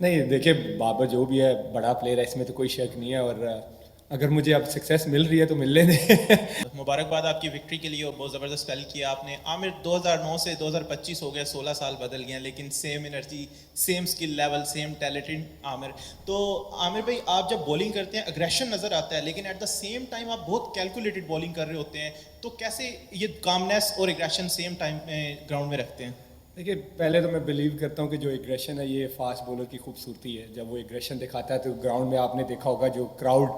नहीं देखिए, बाबर जो भी है बड़ा प्लेयर है, इसमें तो कोई शक नहीं है। और अगर मुझे अब सक्सेस मिल रही है तो मिल लेने मुबारकबाद आपकी विक्ट्री के लिए और बहुत ज़बरदस्त स्पेल किया आपने। आमिर 2009 से 2025 हो गया, 16 साल बदल गए हैं, लेकिन same energy, same skill level, same talented Aamir. तो आमिर भाई, आप जब बॉलिंग करते हैं अग्रेशन नज़र आता है, लेकिन एट द सेम टाइम आप बहुत कैलकुलेटेड बॉलिंग कर रहे होते हैं। तो कैसे ये कामनेस और एग्रेशन सेम टाइम में ग्राउंड में रखते हैं? देखिए, पहले तो मैं बिलीव करता हूँ कि जो एग्रेशन है ये फास्ट बॉलर की खूबसूरती है। जब वो एग्रेशन दिखाता है तो ग्राउंड में आपने देखा होगा जो क्राउड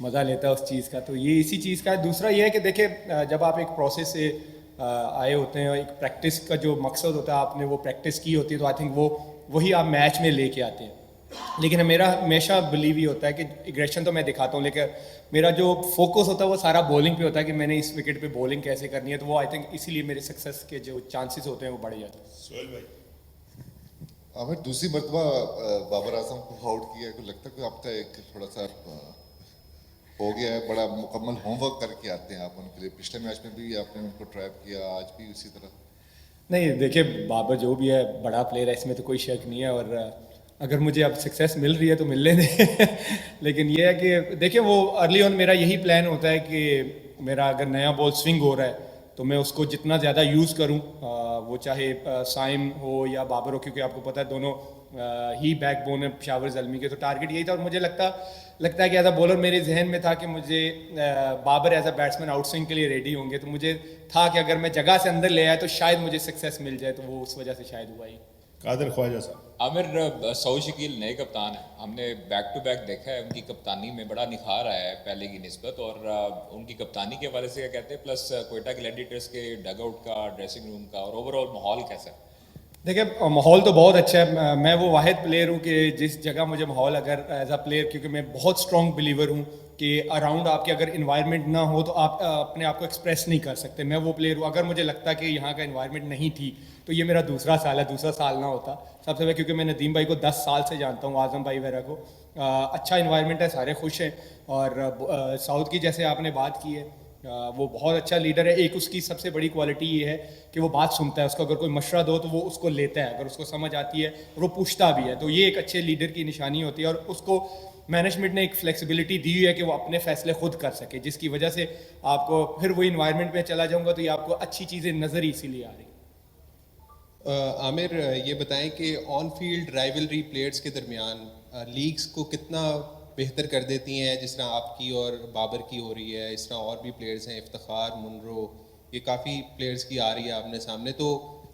मज़ा लेता है उस चीज़ का, तो ये इसी चीज़ का है। दूसरा ये है कि देखिए, जब आप एक प्रोसेस से आए होते हैं, एक प्रैक्टिस का जो मकसद होता है, आपने वो प्रैक्टिस की होती है, तो आई थिंक वही आप मैच में लेके आते हैं। लेकिन मेरा हमेशा बिलीव ही होता है कि एग्रेशन तो मैं दिखाता हूँ, लेकिन मेरा जो फोकस होता है वो सारा बॉलिंग पे होता है कि मैंने इस विकेट पे बॉलिंग कैसे करनी है। तो वो आई थिंक इसीलिए मेरे सक्सेस के जो चांसेस होते हैं वो बढ़ जाते हैं। सोहेल भाई, हमें दूसरी मरतबा बाबर आजम को आउट किया है, को लगता है कि आपका एक थोड़ा सा हो गया है, बड़ा मुकम्मल होमवर्क करके आते हैं आप उनके लिए। पिछले मैच में भी आपने उनको ट्रैप किया, आज भी उसी तरह। नहीं देखिए, बाबर जो भी है बड़ा प्लेयर है, इसमें तो कोई शक नहीं है। और अगर मुझे अब सक्सेस मिल रही है तो मिल लेने लेकिन ये है कि देखिए, वो अर्ली ऑन मेरा यही प्लान होता है कि मेरा अगर नया बॉल स्विंग हो रहा है तो मैं उसको जितना ज़्यादा यूज़ करूँ, वो चाहे साइम हो या बाबर हो, क्योंकि आपको पता है दोनों ही बैकबोन है पेशावर ज़ल्मी के। तो टारगेट यही था। और मुझे लगता है कि एज अ बॉलर मेरे जहन में था कि मुझे Babar as a batsman out swing के लिए रेडी होंगे। तो मुझे था कि अगर मैं जगह से अंदर ले आया तो शायद मुझे सक्सेस मिल जाए, तो वो उस वजह से शायद हुआ ही। कादिर ख्वाजा साहब। आमिर, सऊद शकील नए कप्तान हैं। हमने बैक टू बैक देखा है, उनकी कप्तानी में बड़ा निखार आया है पहले की निस्बत। और उनकी कप्तानी के हवाले से क्या कहते हैं, प्लस कोयटा ग्लैडिएटर्स के डगआउट का, ड्रेसिंग रूम का और ओवरऑल माहौल कैसा है? देखिए, माहौल तो बहुत अच्छा है। मैं वो वाहिद प्लेयर हूँ कि जिस जगह मुझे माहौल, अगर एज अ प्लेयर, क्योंकि मैं बहुत स्ट्रॉन्ग बिलीवर हूँ कि अराउंड आपके अगर इन्वायरमेंट ना हो तो आप अपने आप को एक्सप्रेस नहीं कर सकते। मैं वो प्लेयर हूँ, अगर मुझे लगता कि यहाँ का इन्वायरमेंट नहीं थी तो ये मेरा दूसरा साल है, दूसरा साल ना होता सबसे पहले, क्योंकि मैं नदीम भाई को 10 साल से जानता हूँ, आजम भाई वगैरह को। अच्छा इन्वायरमेंट है, सारे खुश हैं। और साउथ की जैसे आपने बात की है, वो बहुत अच्छा लीडर है। एक उसकी सबसे बड़ी क्वालिटी ये है कि वो बात सुनता है। उसको अगर कोई मशवरा दो तो वो उसको लेता है, अगर उसको समझ आती है और वो पूछता भी है। तो ये एक अच्छे लीडर की निशानी होती है। और उसको मैनेजमेंट ने एक फ्लेक्सिबिलिटी दी हुई है कि वो अपने फैसले खुद कर सके, जिसकी वजह से आपको फिर वही इन्वायरमेंट में चला जाऊंगा तो ये आपको अच्छी चीज़ें नज़र ही इसीलिए आ रही है। आमिर, ये बताएं कि ऑन फील्ड राइवलरी प्लेयर्स के दरमियान लीग्स को कितना बेहतर कर देती हैं, जिस तरह आपकी और बाबर की हो रही है, इस तरह और भी प्लेयर्स हैं, इफ्तिखार, मुनरो, ये काफ़ी प्लेयर्स की आ रही है आपने सामने। तो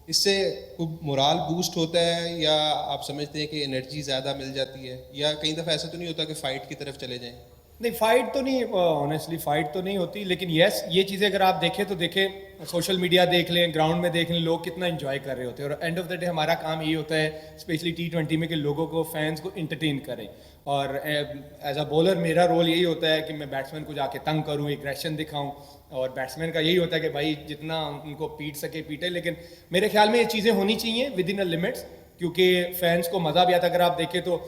इससे खूब मोराल बूस्ट होता है, या आप समझते हैं कि एनर्जी ज़्यादा मिल जाती है, या कई दफ़ा ऐसा तो नहीं होता कि फ़ाइट की तरफ चले जाएं? नहीं, फाइट तो नहीं, ऑनेस्टली फाइट तो नहीं होती। लेकिन यस, ये चीज़ें अगर आप देखें तो देखें, सोशल मीडिया देख लें, ग्राउंड में देख लें, लोग कितना एंजॉय कर रहे होते हैं। और एंड ऑफ द डे हमारा काम यही होता है, स्पेशली T20 में, कि लोगों को, फैंस को इंटरटेन करें। और एज अ बॉलर मेरा रोल यही होता है कि मैं बैट्समैन को जाके तंग करूँ, एग्रेशन दिखाऊँ। और बैट्समैन का यही होता है कि भाई जितना उनको पीट सके पीटे। लेकिन मेरे ख्याल में ये चीज़ें होनी चाहिए विद इन अ लिमिट्स, क्योंकि फैंस को मज़ा भी आता है। अगर आप देखें तो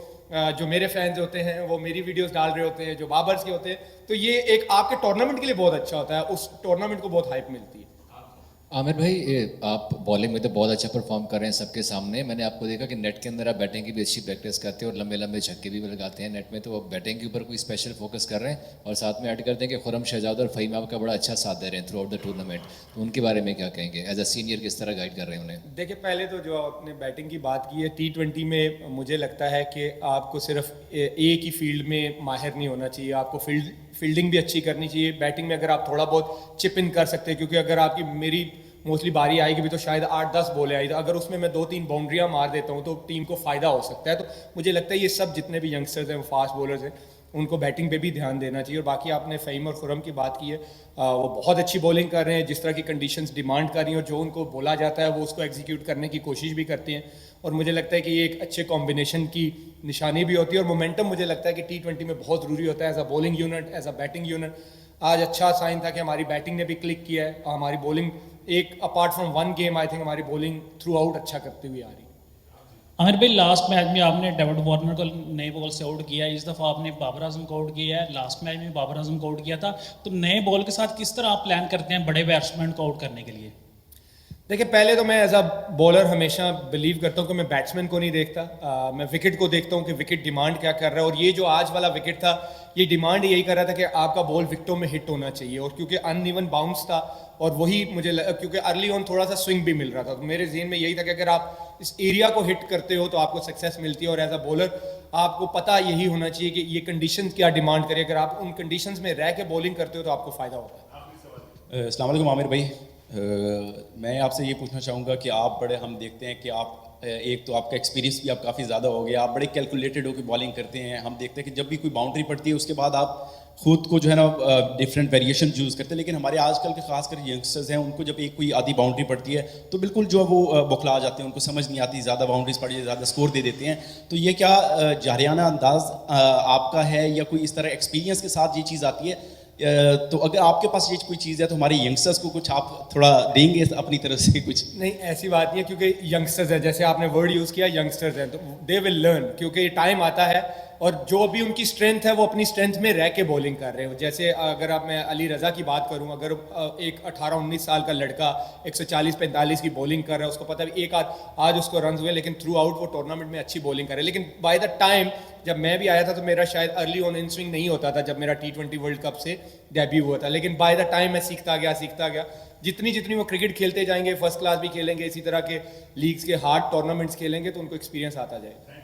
जो मेरे फैंस होते हैं वो मेरी वीडियोस डाल रहे होते हैं, जो बाबर्स के होते हैं, तो ये एक आपके टूर्नामेंट के लिए बहुत अच्छा होता है, उस टूर्नामेंट को बहुत हाइप मिलती है। आमिर भाई, आप बॉलिंग में तो बहुत अच्छा परफॉर्म कर रहे हैं सबके सामने। मैंने आपको देखा कि नेट के अंदर आप बैटिंग की भी अच्छी प्रैक्टिस करते हैं और लंबे लंबे छक्के भी लगाते हैं नेट में। तो आप बैटिंग के ऊपर कोई स्पेशल फोकस कर रहे हैं? और साथ में ऐड करते हैं कि खुरम शहजाद और फ़हीम आपका बड़ा अच्छा साथ दे रहे हैं थ्रू आउट द टूर्नामेंट, तो उनके बारे में क्या कहेंगे? एज अ सीनियर किस तरह गाइड कर रहे हैं उन्हें? देखिए, पहले तो जो आपने बैटिंग की बात की है, T20 में मुझे लगता है कि आपको सिर्फ एक ही फील्ड में माहिर नहीं होना चाहिए, आपको फील्डिंग भी अच्छी करनी चाहिए। बैटिंग में अगर आप थोड़ा बहुत चिप इन कर सकते हैं, क्योंकि अगर आपकी, मेरी मोस्टली बारी आएगी भी तो शायद 8-10 बॉलें आई, तो अगर उसमें मैं 2-3 बाउंड्रियां मार देता हूं तो टीम को फ़ायदा हो सकता है। तो मुझे लगता है ये सब जितने भी यंगस्टर्स हैं, फास्ट बॉलर्स हैं, उनको बैटिंग पे भी ध्यान देना चाहिए। और बाकी आपने फ़हीम और खुरम की बात की है, वो बहुत अच्छी बॉलिंग कर रहे हैं, जिस तरह की कंडीशंस डिमांड कर रही हैं और जो उनको बोला जाता है वो उसको एग्जीक्यूट करने की कोशिश भी करते हैं। और मुझे लगता है कि ये एक अच्छे कॉम्बिनेशन की निशानी भी होती है। और मोमेंटम मुझे लगता है कि T20 में बहुत ज़रूरी होता है, as a bowling unit, as a batting unit. आज अच्छा साइन था कि हमारी बैटिंग ने भी क्लिक किया है, और हमारी बॉलिंग एक, apart from one game, I think हमारी बॉलिंग थ्रू आउट अच्छा करती हुई आ रही है। आमिर भाई, लास्ट मैच में आपने डेविड वार्नर को नए बॉल से आउट किया है, इस दफ़ा आपने बाबर आजम को आउट किया है, लास्ट मैच में बाबर आजम को आउट किया था। तो नए बॉल के साथ किस तरह आप प्लान करते हैं बड़े बैट्समैन को आउट करने के लिए? देखिए पहले तो मैं एज अ बॉलर हमेशा बिलीव करता हूँ कि मैं बैट्समैन को नहीं देखता, मैं विकेट को देखता हूँ कि विकेट डिमांड क्या कर रहा है। और ये जो आज वाला विकेट था, ये डिमांड यही कर रहा था कि आपका बॉल विकेटों में हिट होना चाहिए। और क्योंकि अनइवन बाउंस था और वही क्योंकि अर्ली ऑन थोड़ा सा स्विंग भी मिल रहा था, तो मेरे जहन में यही था कि अगर आप इस एरिया को हिट करते हो तो आपको सक्सेस मिलती है। और एज अ बॉलर आपको पता यही होना चाहिए कि ये कंडीशंस क्या डिमांड करे। अगर आप उन कंडीशंस में रह के बॉलिंग करते हो तो आपको फायदा होता है। अस्सलाम वालेकुम आमिर भाई, मैं आपसे ये पूछना चाहूँगा कि आप बड़े, हम देखते हैं कि आप एक तो आपका एक्सपीरियंस भी आप काफ़ी ज़्यादा हो गया, आप बड़े कैलकुलेटेड होकर बॉलिंग करते हैं। हम देखते हैं कि जब भी कोई बाउंड्री पड़ती है उसके बाद आप खुद को जो है ना डिफरेंट वेरिएशन यूज़ करते हैं। लेकिन हमारे आजकल के खासकर यंगस्टर्स हैं, उनको जब एक कोई आधी बाउंड्री पड़ती है तो बिल्कुल जो है वो बौखला जाते हैं, उनको समझ नहीं आती, ज़्यादा बाउंड्रीज पड़ी है, ज़्यादा स्कोर दे देते हैं। तो ये क्या जाहिराना अंदाज आपका है या कोई इस तरह एक्सपीरियंस के साथ ये चीज़ आती है? तो अगर आपके पास ये कोई चीज़ है तो हमारे यंगस्टर्स को कुछ आप थोड़ा देंगे अपनी तरफ से कुछ? नहीं, ऐसी बात नहीं है, क्योंकि यंगस्टर्स हैं, जैसे आपने वर्ड यूज़ किया यंगस्टर्स हैं, तो दे विल लर्न, क्योंकि टाइम आता है और जो भी उनकी स्ट्रेंथ है वो अपनी स्ट्रेंथ में रह के बॉलिंग कर रहे हो। जैसे अगर आप, मैं अली रज़ा की बात करूं, अगर एक 18-19 साल का लड़का 140-45 की बॉलिंग कर रहा है, उसको पता है एक आज उसको रन हुए, लेकिन थ्रू आउट वो टूर्नामेंट में अच्छी बॉलिंग कर रहा है। लेकिन बाय द टाइम जब मैं भी आया था तो मेरा शायद अर्ली ऑन इन स्विंग नहीं होता था, जब मेरा T20 वर्ल्ड कप से डेब्यू हुआ था। लेकिन बाय द टाइम मैं सीखता गया। जितनी वो क्रिकेट खेलते जाएंगे, फर्स्ट क्लास भी खेलेंगे, इसी तरह के लीग्स के हार्ड टूर्नामेंट्स खेलेंगे, तो उनको एक्सपीरियंस आता जाएगा।